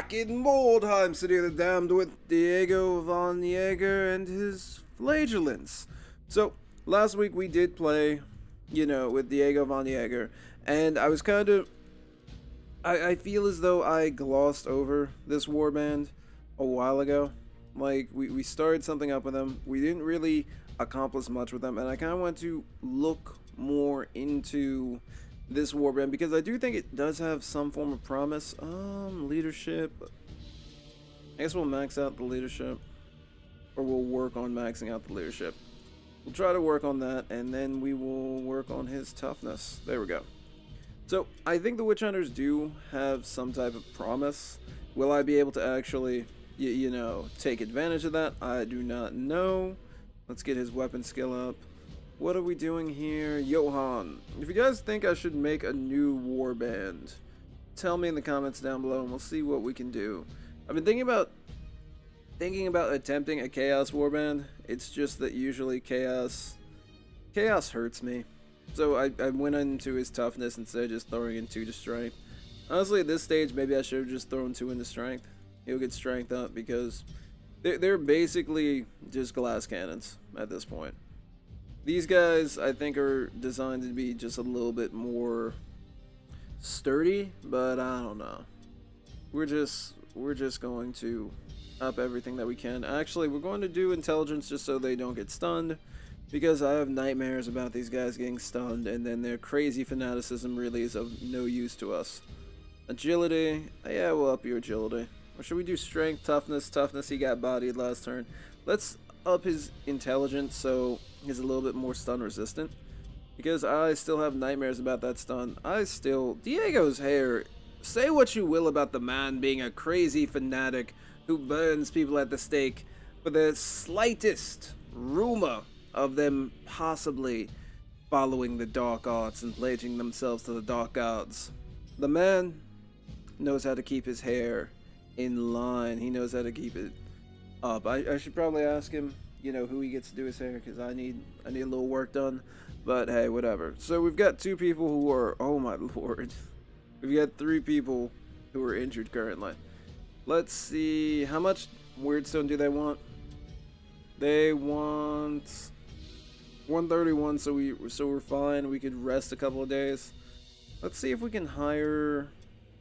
back in Mordheim, City of the Damned, with Diego von Jaeger and his flagellants. So, last week we did play, with Diego von Jaeger, and I was kind of... I feel as though I glossed over this warband a while ago. Like, we started something up with them. We didn't really accomplish much with them, and I kind of want to look more into this warband because I do think it does have some form of promise. Leadership. I guess we'll max out the leadership, or we'll work on maxing out the leadership. We'll try to work on that, and then we will work on his toughness. There we go. So I think the witch hunters do have some type of promise. Will I be able to actually, take advantage of that? I do not know. Let's get his weapon skill up. What are we doing here? Johan, if you guys think I should make a new warband, tell me in the comments down below and we'll see what we can do. I've been thinking about attempting a chaos warband. It's just that usually chaos hurts me. So I went into his toughness instead of just throwing in 2 to strength. Honestly, at this stage, maybe I should have just thrown 2 into strength. He'll get strength up because they're basically just glass cannons at this point. These guys, I think, are designed to be just a little bit more sturdy, but I don't know. We're just going to up everything that we can. Actually, we're going to do intelligence just so they don't get stunned, because I have nightmares about these guys getting stunned, and then their crazy fanaticism really is of no use to us. Agility, yeah, we'll up your agility. Or should we do strength, toughness? Toughness, he got bodied last turn. Let's up his intelligence so he's a little bit more stun resistant, because I still have nightmares about that stun. Diego's hair, say what you will about the man being a crazy fanatic who burns people at the stake for the slightest rumor of them possibly following the dark arts and pledging themselves to the dark gods. The man knows how to keep his hair in line. He knows how to keep it up. I should probably ask him, who he gets to do his hair, because I need a little work done. But hey, whatever. So we've got 2 people who are, oh my lord. We've got 3 people who are injured currently. Let's see, how much Weirdstone do they want? They want 131, so we're fine. We could rest a couple of days. Let's see if we can hire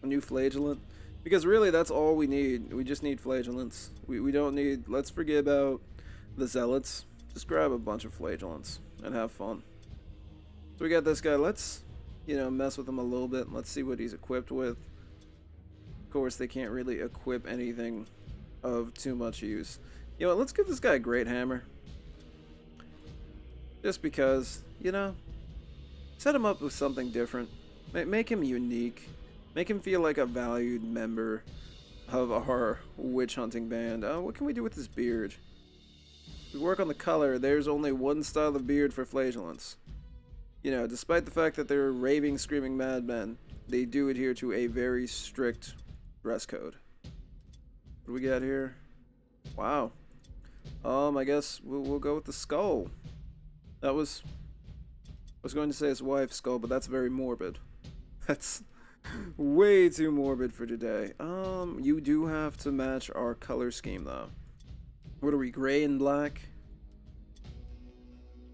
a new flagellant, because really that's all we need. We just need flagellants. We don't need, let's forget about the zealots. Just grab a bunch of flagellants and have fun. So we got this guy. Let's mess with him a little bit. Let's see what he's equipped with. Of course, they can't really equip anything of too much use. Let's give this guy a great hammer. Just because, set him up with something different. Make him unique. Make him feel like a valued member of our witch hunting band. What can we do with this beard? We work on the color. There's only one style of beard for flagellants. Despite the fact that they're raving, screaming madmen, they do adhere to a very strict dress code. What do we got here? Wow. I guess we'll go with the skull. I was going to say his wife's skull, but that's very morbid. That's way too morbid for today. You do have to match our color scheme, though. What are we, gray and black?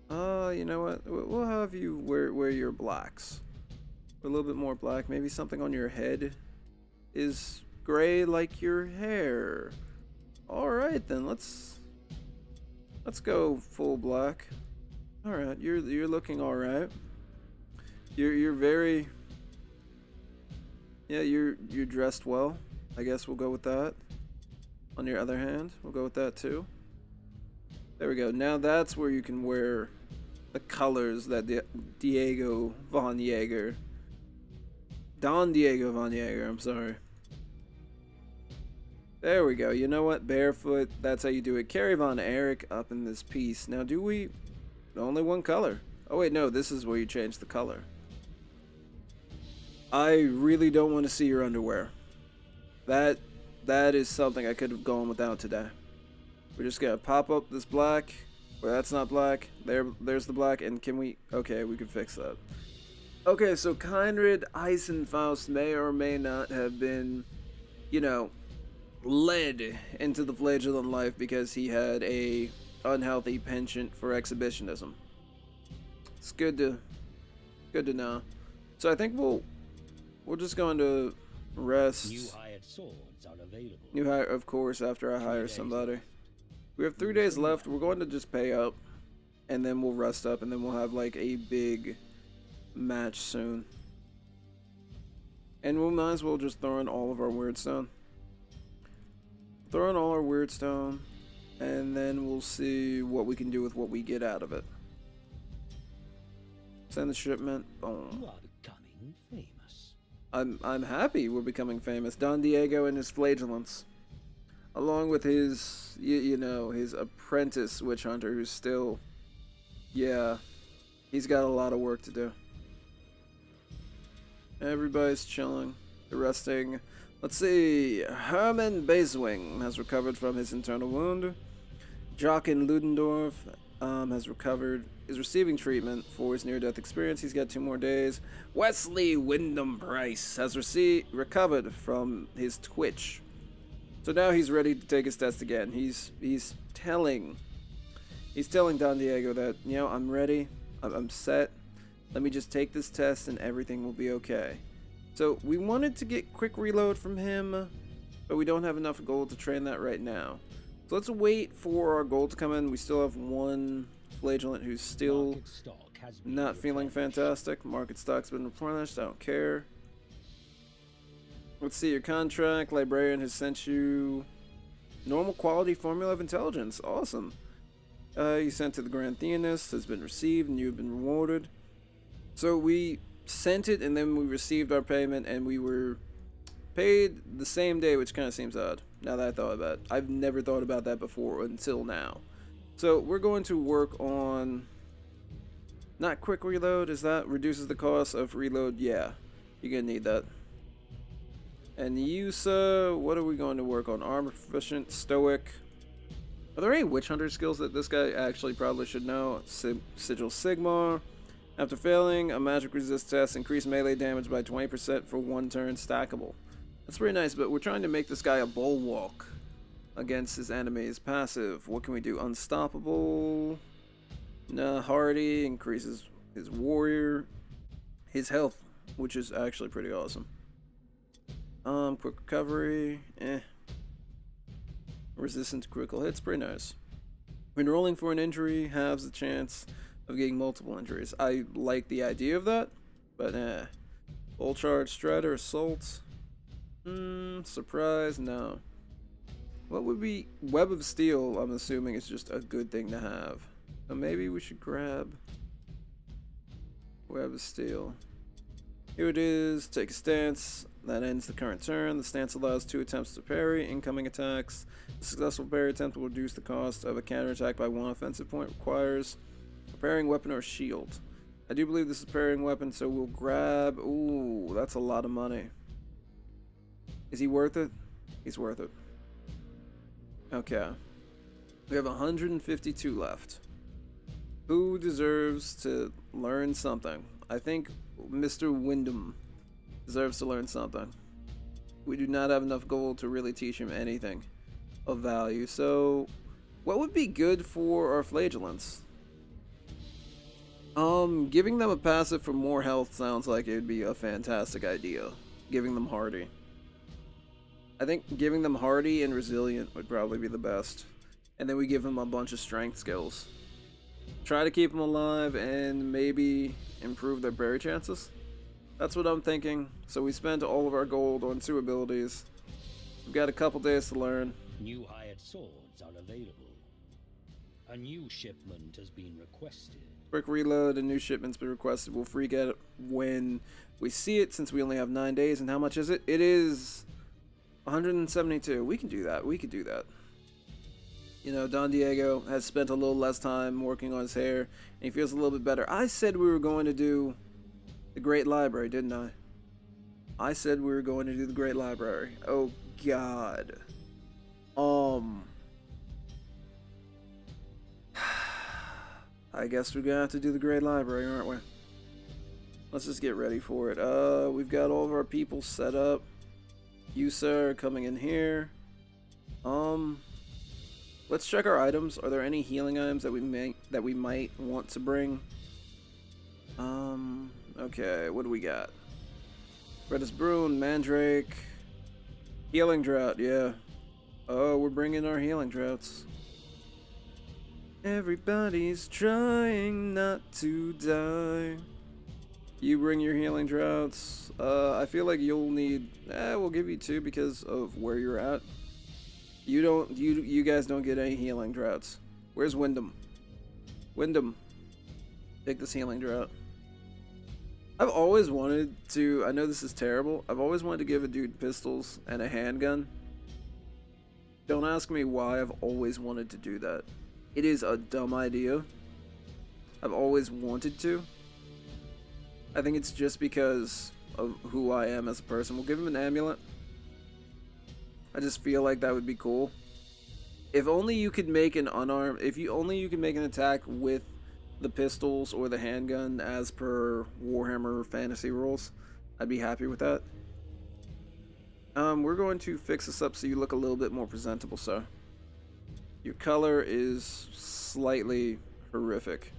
You know what? We'll have you wear your blacks. A little bit more black. Maybe something on your head is gray like your hair. Alright then, let's go full black. Alright, you're looking alright. You're very, yeah, you're dressed well. I guess we'll go with that. On your other hand, we'll go with that too. There we go. Now that's where you can wear the colors that Diego von Jaeger, Don Diego von Jaeger, I'm sorry. There we go. You know what? Barefoot, that's how you do it. Carry von Erich up in this piece. Now, do we... Only one color. Oh, wait, no. This is where you change the color. I really don't want to see your underwear. That is something I could have gone without today. We're just going to pop up this black. Well, that's not black. There's the black. And can we... Okay, we can fix that. Okay, so Kindred, Eisenfaust may or may not have been, led into the flagellant life because he had a unhealthy penchant for exhibitionism. It's good to know. So I think we're just going to rest. New hired swords are available. New hire, of course, after I hire somebody. We have 3 days left. We're going to just pay up, and then we'll rest up, and then we'll have like a big match soon. And we might as well just throw in all of our weirdstone. Throw in all our weirdstone, and then we'll see what we can do with what we get out of it. Send the shipment. Boom. You are becoming famous. I'm happy we're becoming famous. Don Diego and his flagellants, along with his his apprentice witch hunter, who's still, yeah, he's got a lot of work to do. Everybody's chilling, resting. Let's see. Herman Basewing has recovered from his internal wound. Jochen Ludendorff is receiving treatment for his near-death experience. He's got 2 more days. Wesley Wyndham Price has recovered from his twitch. So now he's ready to take his test again. He's telling Don Diego that, I'm ready. I'm set. Let me just take this test and everything will be okay. So we wanted to get quick reload from him, but we don't have enough gold to train that right now. So let's wait for our gold to come in. We still have 1 flagellant who's still not feeling fantastic. Market stock's been replenished. I don't care. Let's see your contract. Librarian has sent you normal quality formula of intelligence. Awesome. You sent to the Grand Theonist, has been received, and you've been rewarded. So we sent it, and then we received our payment, and we were paid the same day, which kind of seems odd, now that I thought about it. I've never thought about that before until now. So we're going to work on, not quick reload, is that reduces the cost of reload? Yeah, you're going to need that. And Yusa, what are we going to work on? Armor proficient, stoic. Are there any witch hunter skills that this guy actually probably should know? Sigil Sigmar. After failing a magic resist test, increase melee damage by 20% for 1 turn, stackable. That's pretty nice, but we're trying to make this guy a bulwark against his enemies. Passive, what can we do? Unstoppable. Nah, hardy, increases his warrior, his health, which is actually pretty awesome. Quick recovery, Resistant to critical hits, pretty nice. When rolling for an injury, halves the chance of getting multiple injuries. I like the idea of that, but Full charge, Strider, Assault. Surprise, no. What would be Web of Steel? I'm assuming is just a good thing to have. So maybe we should grab Web of Steel. Here it is. Take a stance. That ends the current turn. The stance allows 2 attempts to parry incoming attacks. A successful parry attempt will reduce the cost of a counterattack by 1 offensive point. Requires a parrying weapon or shield. I do believe this is a parrying weapon, so we'll grab... Ooh, that's a lot of money. Is he worth it? He's worth it. Okay. We have 152 left. Who deserves to learn something? I think Mr. Wyndham deserves to learn something. We do not have enough gold to really teach him anything of value. So, what would be good for our flagellants? Giving them a passive for more health sounds like it would be a fantastic idea. Giving them hardy. I think giving them hardy and resilient would probably be the best. And then we give them a bunch of strength skills. Try to keep them alive and maybe improve their parry chances. That's what I'm thinking. So we spent all of our gold on 2 abilities. We've got a couple days to learn. New hired swords are available. A new shipment has been requested. Quick reload, a new shipment's been requested. We'll free get it when we see it, since we only have 9 days. And how much is it? It is 172. We can do that. We could do that. You know, Don Diego has spent a little less time working on his hair, and he feels a little bit better. I said we were going to do the Great Library, didn't I? I said we were going to do the Great Library. Oh, God. I guess we're gonna have to do the Great Library, aren't we? Let's just get ready for it. We've got all of our people set up. You, sir, are coming in here. Um, let's check our items. Are there any healing items that we might want to bring? Okay, what do we got? Redis Bruin, Mandrake, Healing Drought, yeah. Oh, we're bringing our Healing Droughts. Everybody's trying not to die. You bring your Healing Droughts. I feel like you'll need, we'll give you 2 because of where you're at. You guys don't get any Healing Droughts. Where's Wyndham? Wyndham, take this Healing Drought. I've always wanted to, I know this is terrible, I've always wanted to give a dude pistols and a handgun. Don't ask me why I've always wanted to do that. It is a dumb idea. I've always wanted to. I think it's just because of who I am as a person. We'll give him an amulet. I just feel like that would be cool. If only you could make an unarmed, you could make an attack with the pistols or the handgun as per Warhammer fantasy rules, I'd be happy with that. We're going to fix this up so you look a little bit more presentable, sir. Your color is slightly horrific.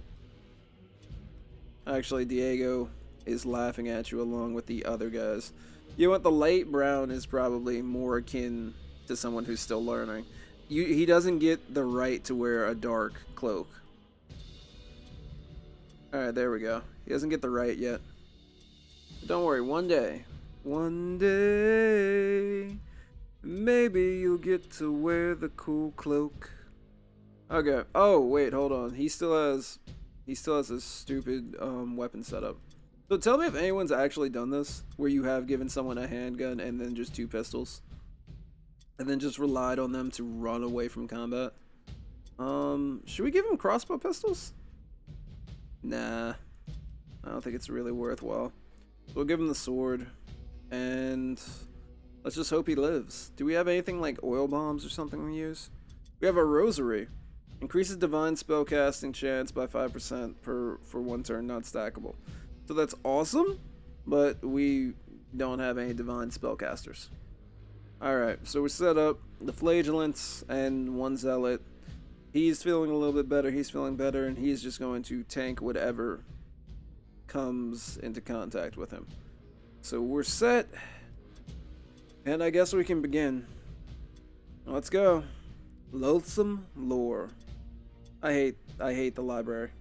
Actually, Diego is laughing at you along with the other guys. You know what? The light brown is probably more akin to someone who's still learning. He doesn't get the right to wear a dark cloak. Alright, there we go. He doesn't get the right yet. But don't worry, one day, maybe you'll get to wear the cool cloak. Okay. Oh, wait, hold on. He still has this stupid weapon setup. So tell me if anyone's actually done this, where you have given someone a handgun and then just 2 pistols. And then just relied on them to run away from combat. Should we give him crossbow pistols? Nah, I don't think it's really worthwhile. We'll give him the sword, and let's just hope he lives. Do we have anything like oil bombs or something we use? We have a rosary. Increases divine spellcasting chance by 5% for 1 turn, not stackable. So that's awesome, but we don't have any divine spellcasters. Alright, so we're set up. The flagellants and 1 zealot. He's feeling a little bit better, he's feeling better, and he's just going to tank whatever comes into contact with him. So we're set, and I guess we can begin. Let's go. Loathsome Lore. I hate the library.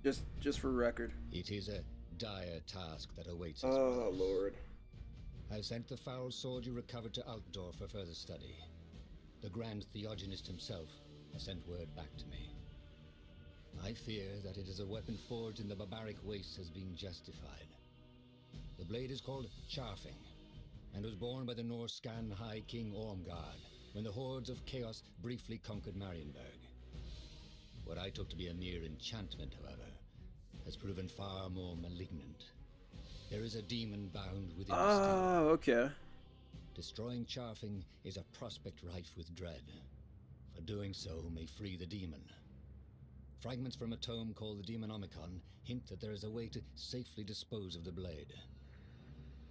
Just for record. It is a dire task that awaits us. Oh, Lord. I sent the foul sword you recovered to Altdorf for further study. The Grand Theogenist himself has sent word back to me. I fear that it is a weapon forged in the barbaric wastes has been justified. The blade is called Charfing, and was born by the Norse Scan High King Ormgard when the hordes of chaos briefly conquered Marienburg. What I took to be a mere enchantment, however, has proven far more malignant. There is a demon bound within the steel. Oh, okay. Destroying Charfing is a prospect rife with dread. For doing so may free the demon. Fragments from a tome called the Demonomicon hint that there is a way to safely dispose of the blade.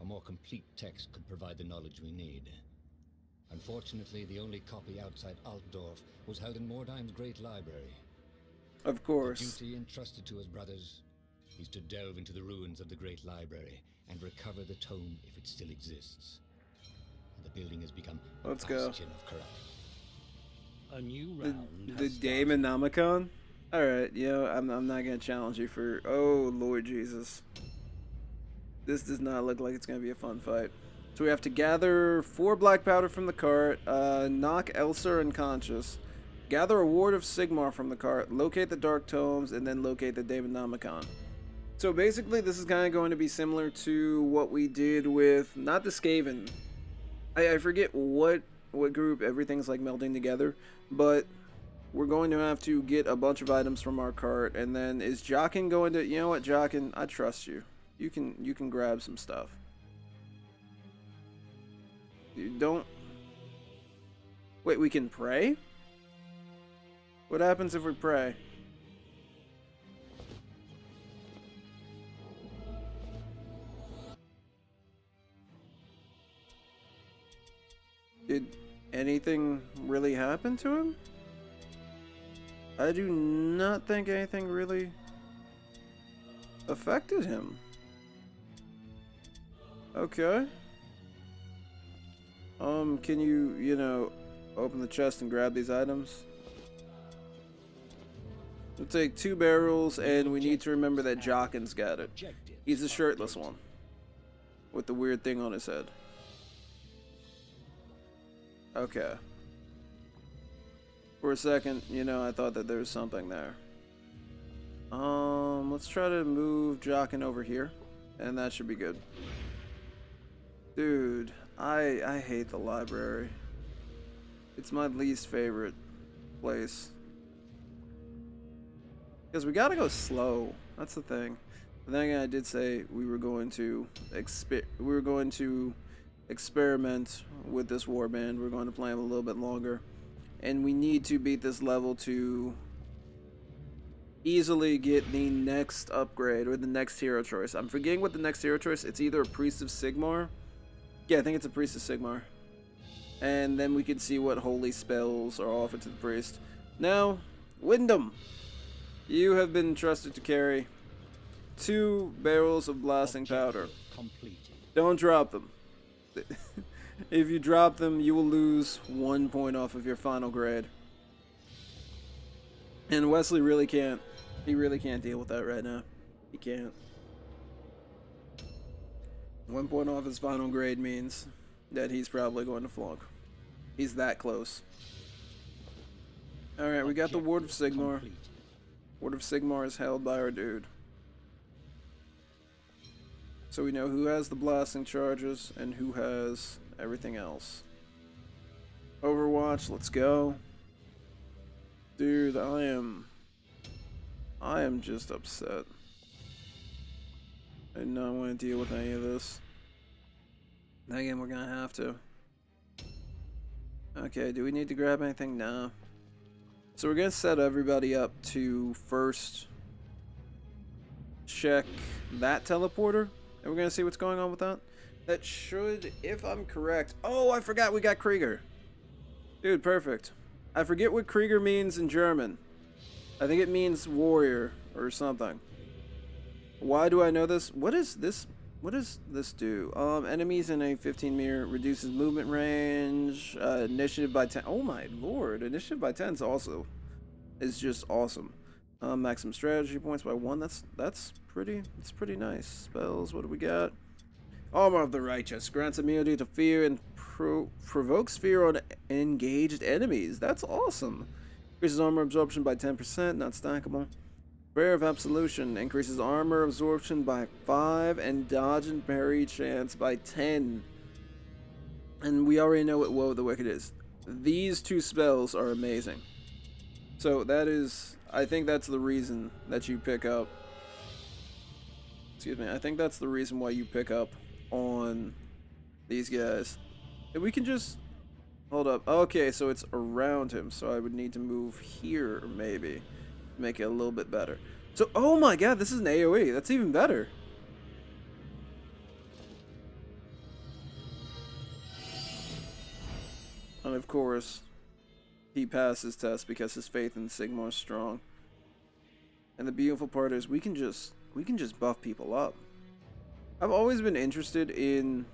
A more complete text could provide the knowledge we need. Unfortunately, the only copy outside Altdorf was held in Mordheim's great library. Of course. The duty entrusted to us brothers is to delve into the ruins of the great library and recover the tome if it still exists. The building has become a bastion of corruption. A new round. The Daemonomicon? Alright, I'm not gonna challenge you for. Oh, Lord Jesus. This does not look like it's gonna be a fun fight. So we have to gather 4 black powder from the cart, knock Elser unconscious, gather a ward of Sigmar from the cart, locate the Dark Tomes, and then locate the Daemonomicon. So basically, this is kind of going to be similar to what we did with, not the Skaven. I forget what group everything's like melding together, but we're going to have to get a bunch of items from our cart, and then is Jockin going to, you know what, Jockin, I trust you. You can grab some stuff. You don't. Wait, we can pray? What happens if we pray? Did anything really happened to him? I do not think anything really affected him. Okay. Can you, open the chest and grab these items? We'll take 2 barrels, and we need to remember that Jockin's got it. He's the shirtless one with the weird thing on his head. Okay. For a second, I thought that there was something there. Let's try to move Jockin over here, and that should be good. Dude, I hate the library. It's my least favorite place. Because we gotta go slow. That's the thing. But then again, I did say we were going to experiment with this warband. We're going to play him a little bit longer, and we need to beat this level to easily get the next upgrade or the next hero choice. I'm forgetting what the next hero choice. It's either a Priest of Sigmar. Yeah, I think it's a Priest of Sigmar. And then we can see what holy spells are offered to the priest. Now, Wyndham, you have been entrusted to carry 2 barrels of blasting powder. Don't drop them. If you drop them, you will lose 1 point off of your final grade. And Wesly really can't. He really can't deal with that right now. He can't. 1 point off his final grade means that he's probably going to flunk. He's that close. Alright, we got the Ward of Sigmar. Ward of Sigmar is held by our dude. So we know who has the blasting charges and who has everything else. Overwatch, let's go. Dude, I am just upset. I do not want to deal with any of this. Again, we're gonna have to. Okay, do we need to grab anything? No. So we're gonna set everybody up to first check that teleporter, and we're gonna see what's going on with that. That should, if I'm correct. Oh, I forgot we got Krieger. Dude, perfect. I forget what Krieger means in German. I think it means warrior or something. Why do I know this? What is this? What does this do? Enemies in a 15-meter reduces movement range. Initiative by 10. Oh my lord! Initiative by 10 is just awesome. Maximum strategy points by 1. That's pretty nice. Spells. What do we got? Armor of the Righteous grants immunity to fear and provokes fear on engaged enemies. That's awesome. Increases armor absorption by 10%. Not stackable. Prayer of Absolution increases armor absorption by 5 and dodge and parry chance by 10. And we already know what Woe of the Wicked is. These 2 spells are amazing. So that is, I think that's the reason that you pick up. Excuse me, I think that's the reason why you pick up on these guys. And we can just, hold up. Okay, so it's around him, so I would need to move here maybe. Make it a little bit better. So, oh my god, this is an AoE. That's even better. And of course, he passed his test because his faith in Sigmar is strong. And the beautiful part is we can just buff people up. I've always been interested in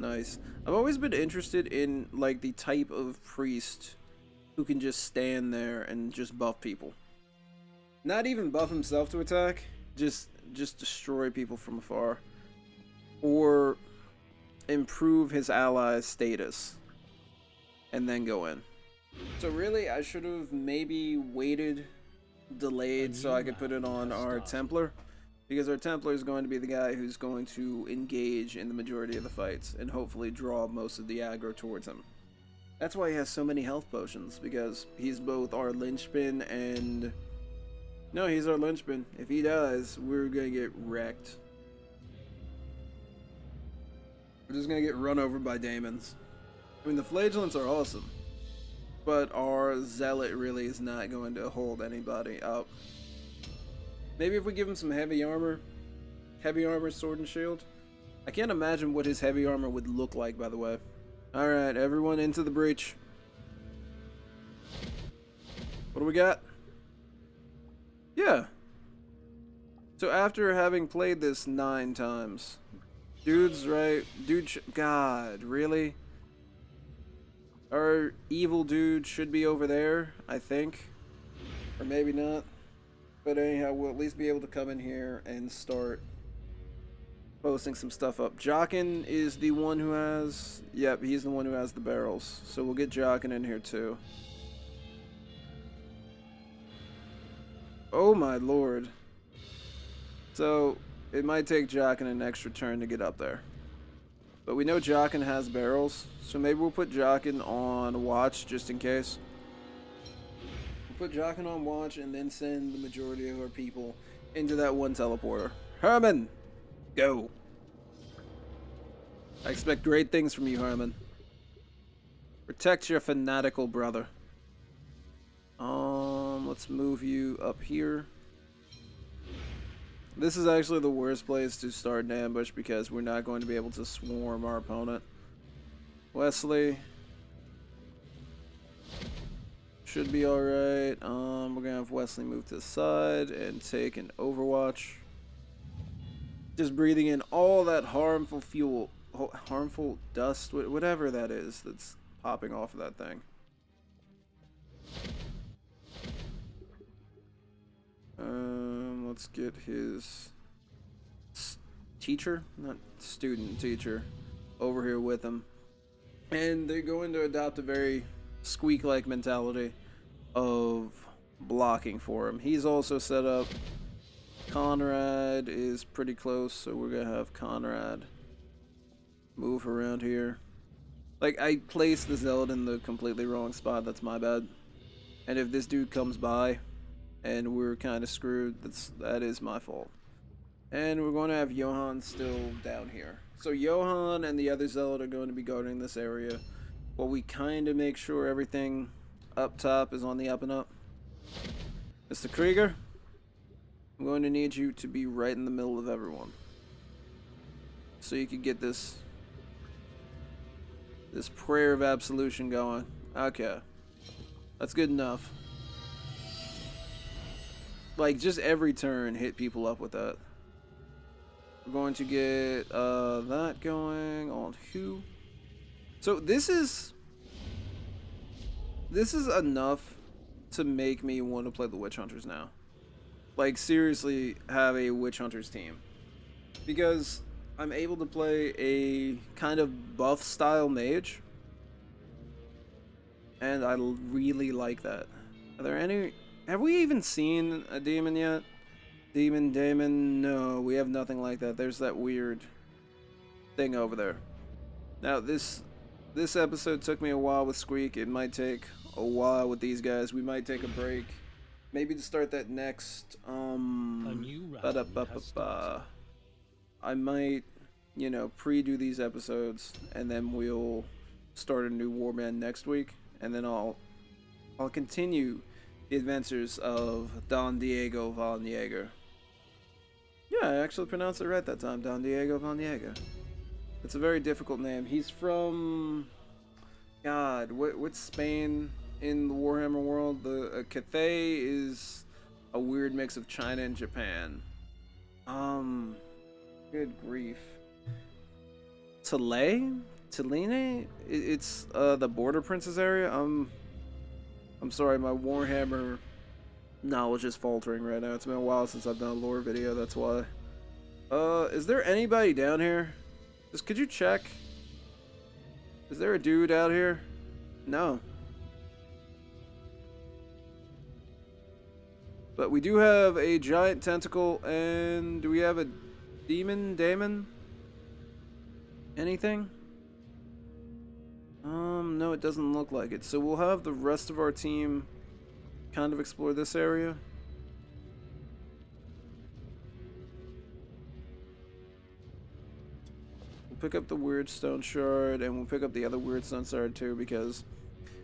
Nice. I've always been interested in like the type of priest who can just stand there and just buff people. Not even buff himself to attack, just destroy people from afar. Or improve his allies' status and then go in. So really I should have maybe delayed so I could put it on our Templar. Because our Templar is going to be the guy who's going to engage in the majority of the fights and hopefully draw most of the aggro towards him. That's why he has so many health potions, because he's both our linchpin and... No, he's our linchpin. If he dies, we're gonna get wrecked. We're just gonna get run over by daemons. I mean, the flagellants are awesome, but our zealot really is not going to hold anybody up. Maybe if we give him some heavy armor, sword and shield, I can't imagine what his heavy armor would look like, by the way. Alright, everyone into the breach. What do we got? Yeah. So after having played this 9 times, dude's right. God, really? Our evil dude should be over there, I think. Or maybe not. But anyhow, we'll at least be able to come in here and start posting some stuff up. Jockin is the one who has... Yep, he's the one who has the barrels. So we'll get Jockin in here too. Oh my lord. So, it might take Jockin an extra turn to get up there. But we know Jockin has barrels, so maybe we'll put Jockin on watch just in case. We'll put Jockin on watch and then send the majority of our people into that one teleporter. Herman! Go! I expect great things from you, Herman. Protect your fanatical brother. Let's move you up here. This is actually the worst place to start an ambush because we're not going to be able to swarm our opponent. Wesly should be alright. We're gonna have Wesly move to the side and take an overwatch. Just breathing in all that harmful fuel, harmful dust, whatever that is that's popping off of that thing. Let's get his teacher, not student, teacher, over here with him. And they're going to adopt a very Squeak-like mentality of blocking for him. He's also set up. Conrad is pretty close, so we're going to have Conrad move around here. Like, I placed the Zealot in the completely wrong spot. That's my bad. And if this dude comes by and we're kind of screwed, that is my fault. And we're going to have Johan still down here. So Johan and the other Zealot are going to be guarding this area while we kind of make sure everything up top is on the up and up. Mr. Krieger, I'm going to need you to be right in the middle of everyone, so you can get this prayer of absolution going. Okay. That's good enough. Like, just every turn, hit people up with that. We're going to get that going on who? So this is enough to make me want to play the Witch Hunters now. Like, seriously, have a Witch Hunters team. Because I'm able to play a kind of buff style mage. And I really like that. Are there any... Have we even seen a demon yet? Demon? No, we have nothing like that. There's that weird thing over there. Now, this episode took me a while with Squeak. It might take a while with these guys. We might take a break. Maybe to start that next, I might, you know, pre-do these episodes, and then we'll start a new warband next week, and then I'll continue the adventures of Don Diego von Jaeger. Yeah, I actually pronounced it right that time, Don Diego von Jaeger. It's a very difficult name. He's from, God, what's Spain in the Warhammer world? The Cathay is a weird mix of China and Japan. Good grief. Taline? It's the Border Princes area. I'm sorry, my Warhammer knowledge is faltering right now. It's been a while since I've done a lore video, that's why. Is there anybody down here? Just could you check? Is there a dude out here? No. But we do have a giant tentacle, and do we have a daemon? Anything? No, it doesn't look like it. So we'll have the rest of our team kind of explore this area. We'll pick up the weird stone shard, and we'll pick up the other weird stone shard too, because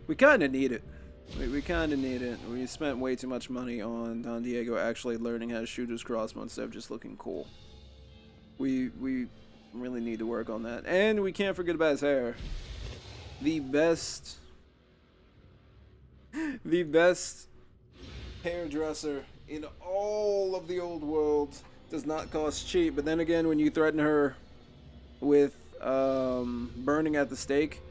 we kind of need it. We kind of need it. We spent way too much money on Don Diego actually learning how to shoot his crossbow instead of just looking cool. We Really need to work on that. And we can't forget about his hair. The best hairdresser in all of the old world does not cost cheap. But then again, when you threaten her with burning at the stake,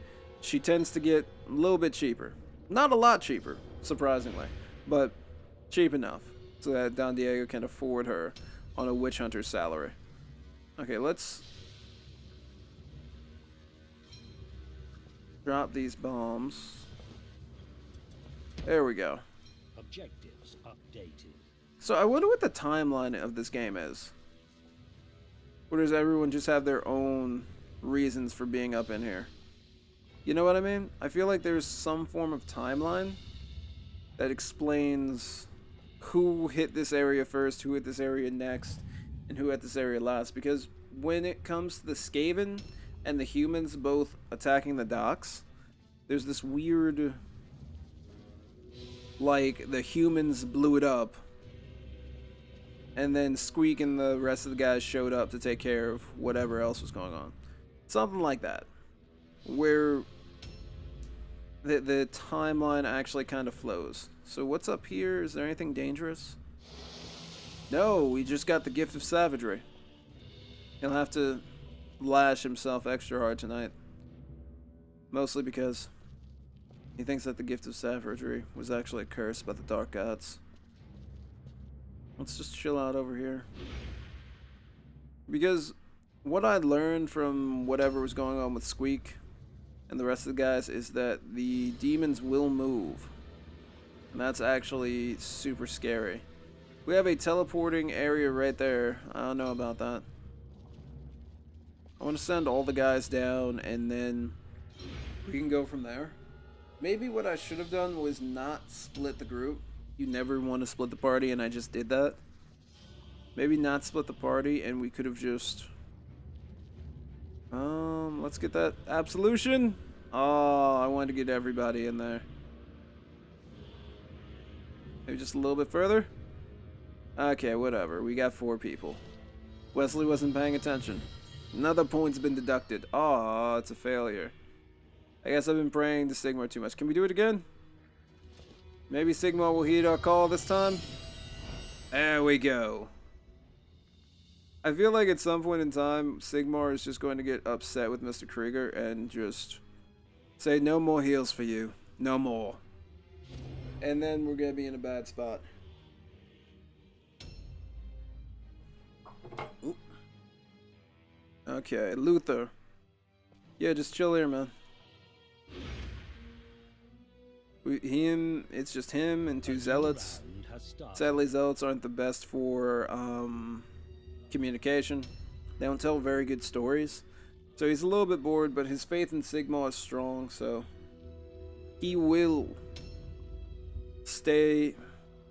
she tends to get a little bit cheaper. Not a lot cheaper, surprisingly, but cheap enough so that Don Diego can afford her on a witch hunter's salary. Okay, let's drop these bombs. There we go. Objectives updated. So I wonder what the timeline of this game is. Or does everyone just have their own reasons for being up in here? You know what I mean? I feel like there's some form of timeline that explains who hit this area first, who hit this area next, and who hit this area last. Because when it comes to the Skaven and the humans both attacking the docks, there's this weird, like, the humans blew it up, and then Squeak and the rest of the guys showed up to take care of whatever else was going on. Something like that. Where the timeline actually kind of flows. So what's up here? Is there anything dangerous? No, we just got the gift of savagery. He'll have to lash himself extra hard tonight. Mostly because he thinks that the gift of savagery was actually a curse by the dark gods. Let's just chill out over here. Because what I learned from whatever was going on with Squeak and the rest of the guys is that the demons will move. And that's actually super scary. We have a teleporting area right there. I don't know about that. I want to send all the guys down and then we can go from there. Maybe what I should have done was not split the group. You never want to split the party, and I just did that. Maybe not split the party, and we could have just... let's get that absolution. Oh, I wanted to get everybody in there. Maybe just a little bit further. Okay, whatever. We got 4 people. Wesly wasn't paying attention. Another point's been deducted. Oh, it's a failure. I guess I've been praying to Sigmar too much. Can we do it again? Maybe Sigmar will heed our call this time? There we go. I feel like at some point in time, Sigmar is just going to get upset with Mr. Krieger and just say, no more heals for you. No more. And then we're going to be in a bad spot. Oop. Okay, Luther. Yeah, just chill here, man. It's just him and 2 zealots. Sadly, zealots aren't the best for communication. They don't tell very good stories. So he's a little bit bored, but his faith in Sigmar is strong, so he will stay.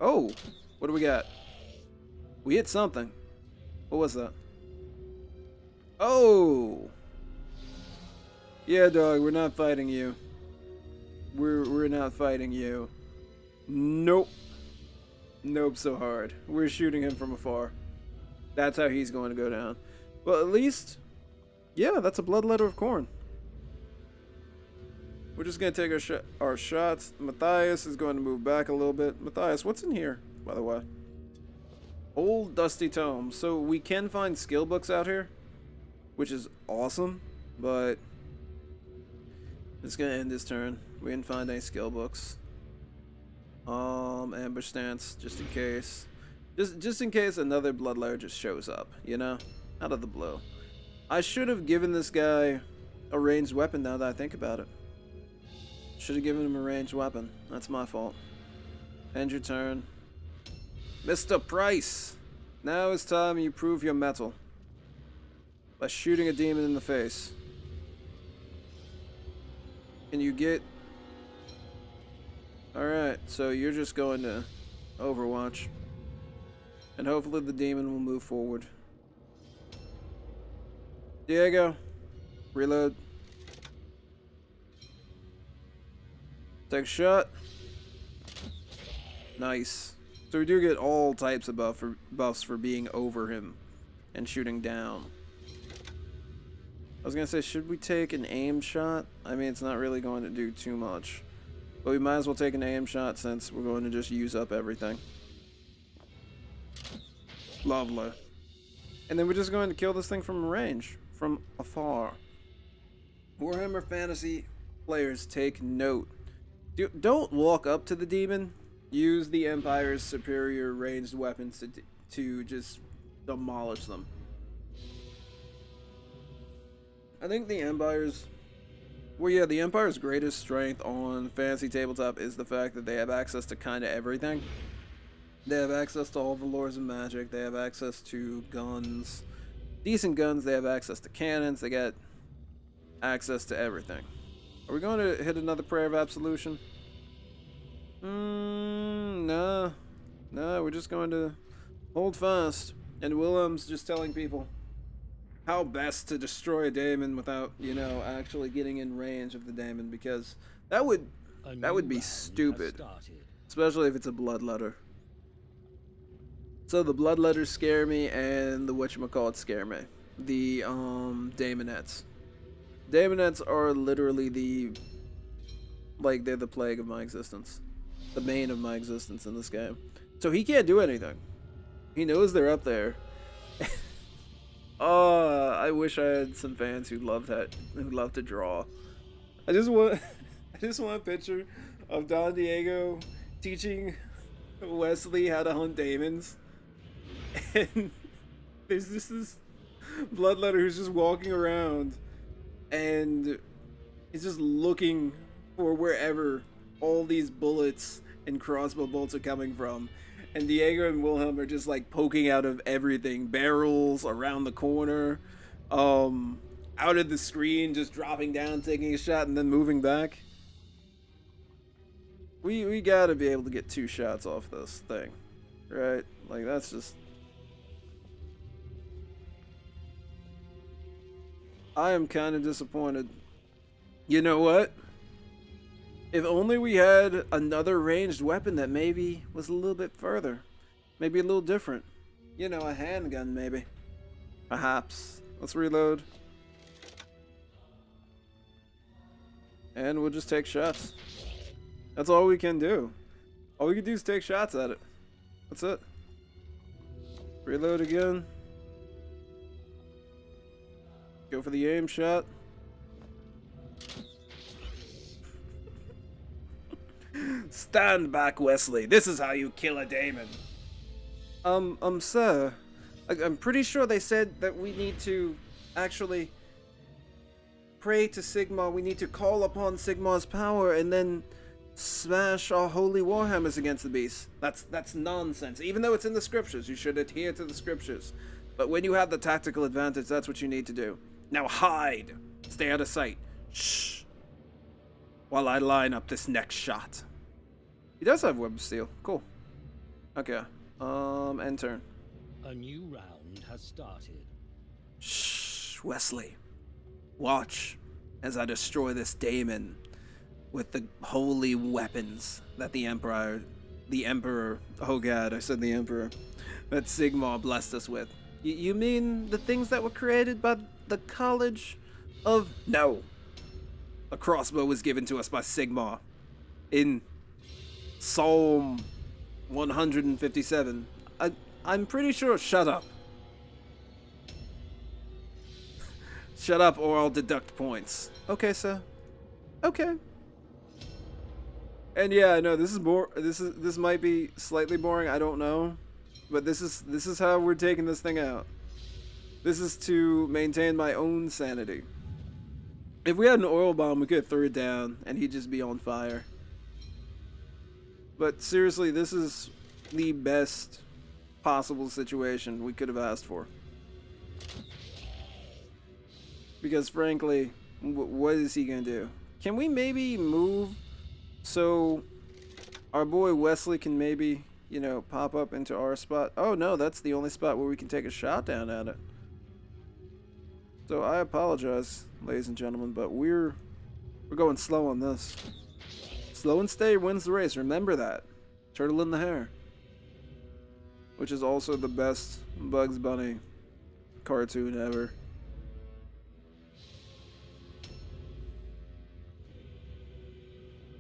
Oh, what do we got? We hit something. What was that? Oh! Yeah, dog, we're not fighting you. We're not fighting you. Nope. Nope, so hard. We're shooting him from afar. That's how he's going to go down. Well, at least, yeah, that's a bloodletter of corn. We're just going to take our shots. Matthias is going to move back a little bit. Matthias, what's in here, by the way? Old dusty tomes. So we can find skill books out here, which is awesome, but it's going to end this turn. We didn't find any skill books. Ambush stance, just in case. Just in case another bloodletter just shows up, you know? Out of the blue. I should have given this guy a ranged weapon now that I think about it. Should have given him a ranged weapon. That's my fault. End your turn. Mr. Price! Now is time you prove your mettle. By shooting a demon in the face. Can you get... Alright, so you're just going to Overwatch. And hopefully the demon will move forward. Diego, reload. Take a shot. Nice. So we do get all types of buffs for being over him and shooting down. was gonna say, should we take an aim shot? I mean, it's not really going to do too much. But we might as well take an aim shot since we're going to just use up everything. Lovely. And then we're just going to kill this thing from range, from afar. Warhammer Fantasy players, take note. Don't walk up to the demon. Use the Empire's superior ranged weapons to just demolish them. I think the Empire's... Well, yeah, the Empire's greatest strength on Fantasy Tabletop is the fact that they have access to kind of everything. They have access to all the lores of magic. They have access to guns. Decent guns. They have access to cannons. They got access to everything. Are we going to hit another Prayer of Absolution? No. No, we're just going to hold fast. And Willem's just telling people how best to destroy a daemon without, you know, actually getting in range of the daemon, because that would be stupid. Especially if it's a bloodletter. So the bloodletters scare me, and the whatchamacallit scare me. The daemonettes. Daemonettes are literally they're the plague of my existence. The bane of my existence in this game. So he can't do anything. He knows they're up there. Oh, I wish I had some fans who love to draw. I just want a picture of Don Diego teaching Wesly how to hunt daemons. And there's just this bloodletter who's just walking around and he's just looking for wherever all these bullets and crossbow bolts are coming from. And Diego and Wilhelm are just like poking out of everything. Barrels around the corner, out of the screen, just dropping down, taking a shot, and then moving back. We gotta be able to get 2 shots off this thing, right? Like, that's just... I am kind of disappointed. You know what? If only we had another ranged weapon that maybe was a little bit further. Maybe a little different. You know, a handgun maybe. Perhaps. Let's reload. And we'll just take shots. That's all we can do. All we can do is take shots at it. That's it. Reload again. Go for the aim shot. Stand back, Wesly. This is how you kill a daemon. Sir. I'm pretty sure they said that we need to actually pray to Sigmar. We need to call upon Sigmar's power and then smash our holy warhammers against the beast. That's nonsense. Even though it's in the scriptures, you should adhere to the scriptures. But when you have the tactical advantage, that's what you need to do. Now hide. Stay out of sight. Shh. While I line up this next shot. He does have web of steel. Cool. Okay. End turn. A new round has started. Shh, Wesly. Watch as I destroy this daemon with the holy weapons that the Emperor, oh god, I said the Emperor, that Sigmar blessed us with. You mean the things that were created by the College of... No. A crossbow was given to us by Sigmar in Psalm 157. I'm pretty sure... Shut up. Shut up or I'll deduct points. Okay, sir. Okay. And yeah, I know this might be slightly boring, I don't know. But this is how we're taking this thing out. This is to maintain my own sanity. If we had an oil bomb, we could throw it down and he'd just be on fire. But seriously, this is the best possible situation we could have asked for. Because frankly, what is he gonna do? Can we maybe move so our boy Wesly can maybe, you know, pop up into our spot? Oh no, that's the only spot where we can take a shot down at it. So I apologize, ladies and gentlemen, but we're going slow on this. Slow and steady wins the race. Remember that. Turtle in the hair. Which is also the best Bugs Bunny cartoon ever.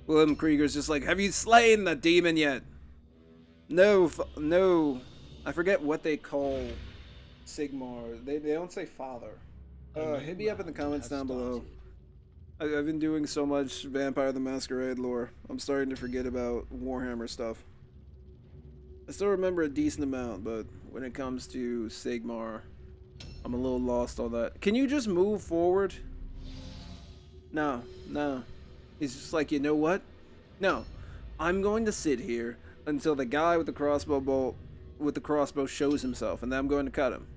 Willem Krieger's just like, have you slain the demon yet? No, no. I forget what they call Sigmar. They don't say father. Hit me up in the comments down below. I've been doing so much Vampire the Masquerade lore. I'm starting to forget about Warhammer stuff. I still remember a decent amount, but when it comes to Sigmar, I'm a little lost on that. Can you just move forward? No, no. He's just like, you know what? No. I'm going to sit here until the guy with the crossbow shows himself, and then I'm going to cut him.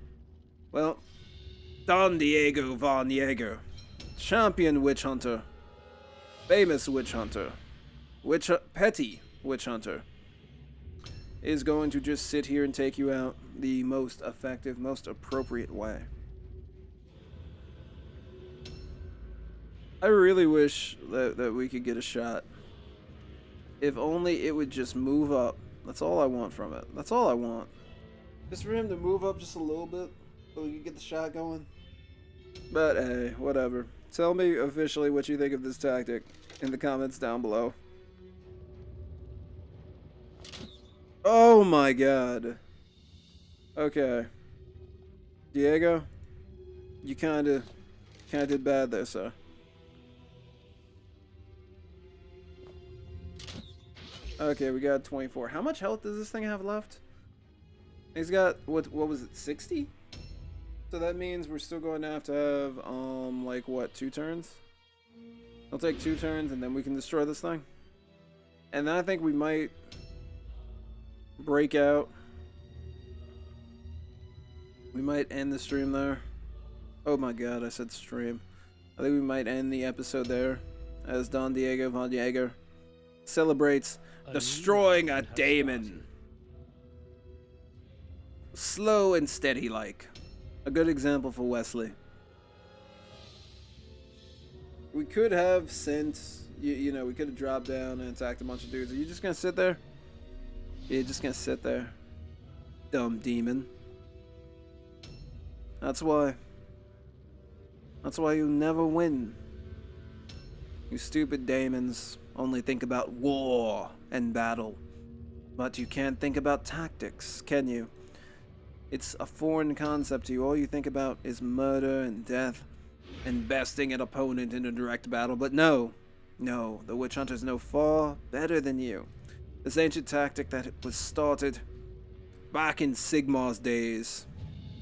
Well, Don Diego von Jaeger, champion witch hunter, famous witch hunter, petty witch hunter, is going to just sit here and take you out the most effective, most appropriate way. I really wish that we could get a shot. If only it would just move up. That's all I want from it. That's all I want. Just for him to move up just a little bit so we can get the shot going. But hey, whatever. Tell me officially what you think of this tactic in the comments down below. Oh my god. Okay. Diego, you kinda did bad there, sir. Okay, we got 24. How much health does this thing have left? He's got, what was it, 60? So that means we're still going to have, like, what, 2 turns? I'll take 2 turns and then we can destroy this thing. And then I think we might break out. We might end the stream there. Oh my god, I said stream. I think we might end the episode there as Don Diego von Jaeger celebrates destroying a daemon. Slow and steady like. A good example for Wesly. We could have sent, you know, we could have dropped down and attacked a bunch of dudes. Are you just gonna sit there? You're just gonna sit there. Dumb demon. That's why. That's why you never win. You stupid daemons only think about war and battle. But you can't think about tactics, can you? It's a foreign concept to you. All you think about is murder and death and besting an opponent in a direct battle. But no, the witch hunters know far better than you. This ancient tactic that was started back in Sigmar's days.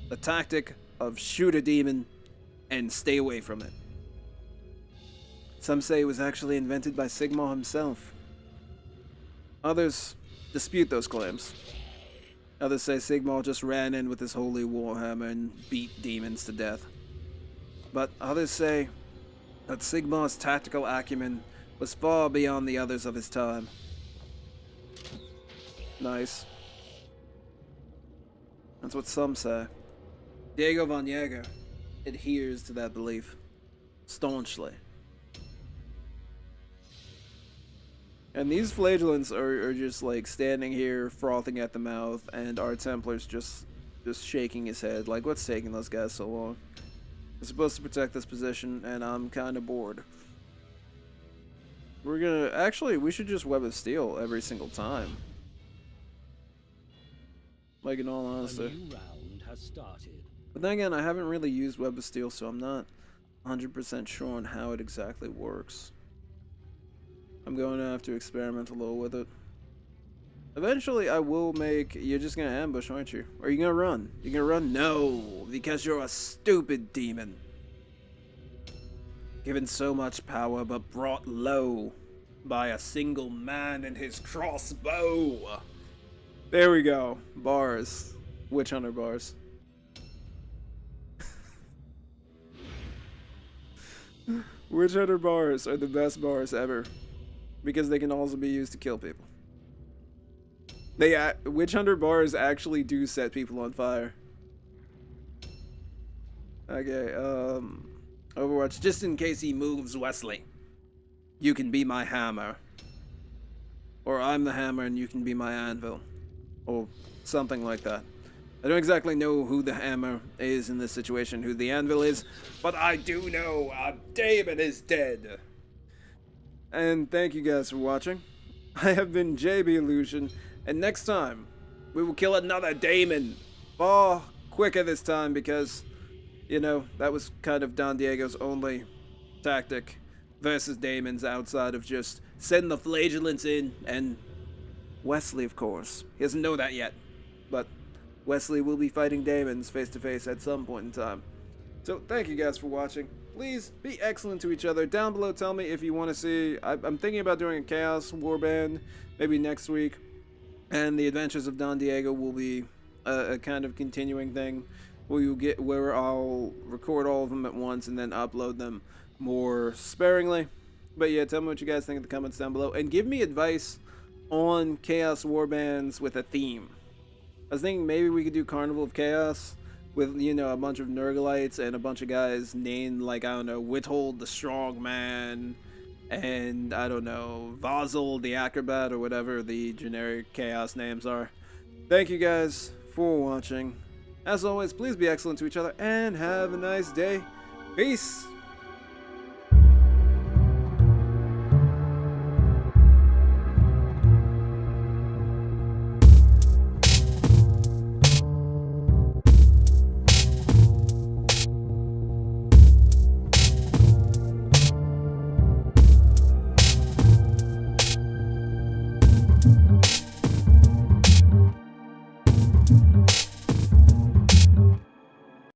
The tactic of shoot a demon and stay away from it. Some say it was actually invented by Sigmar himself. Others dispute those claims. Others say Sigmar just ran in with his holy warhammer and beat demons to death. But others say that Sigmar's tactical acumen was far beyond the others of his time. Nice. That's what some say. Diego von Jaeger adheres to that belief staunchly. And these flagellants are just like standing here frothing at the mouth, and our Templar's just shaking his head like, what's taking those guys so long? We're supposed to protect this position and I'm kind of bored. We're gonna, actually we should just Web of Steel every single time. Like, in all honesty. A new round has started. But then again, I haven't really used Web of Steel, so I'm not 100% sure on how it exactly works. I'm going to have to experiment a little with it. Eventually, I will make... You're just going to ambush, aren't you? Or are you going to run? You're going to run? No, because you're a stupid demon. Given so much power, but brought low by a single man and his crossbow. There we go. Bars. Witch Hunter bars. Witch Hunter bars are the best bars ever. Because they can also be used to kill people. Witch Hunter bars actually do set people on fire. Okay, Overwatch, just in case he moves Wesly. You can be my hammer. Or I'm the hammer and you can be my anvil. Or something like that. I don't exactly know who the hammer is in this situation, who the anvil is, but I do know a demon is dead. And thank you guys for watching. I have been JB Illusion, and next time, we will kill another Damon. Far quicker this time because, you know, that was kind of Don Diego's only tactic versus Damon's outside of just sending the flagellants in, and Wesly, of course. He doesn't know that yet, but Wesly will be fighting Damons face to face at some point in time. So thank you guys for watching. Please be excellent to each other. Down below, tell me if you want to see. I'm thinking about doing a Chaos Warband maybe next week, and the Adventures of Don Diego will be a kind of continuing thing where I'll record all of them at once and then upload them more sparingly. But yeah, tell me what you guys think in the comments down below, and give me advice on Chaos Warbands with a theme. I was thinking maybe we could do Carnival of Chaos with, you know, a bunch of Nurglites and a bunch of guys named, like, I don't know, Withold the Strong Man, and, I don't know, Vazel the Acrobat, or whatever the generic Chaos names are. Thank you guys for watching. As always, please be excellent to each other, and have a nice day. Peace!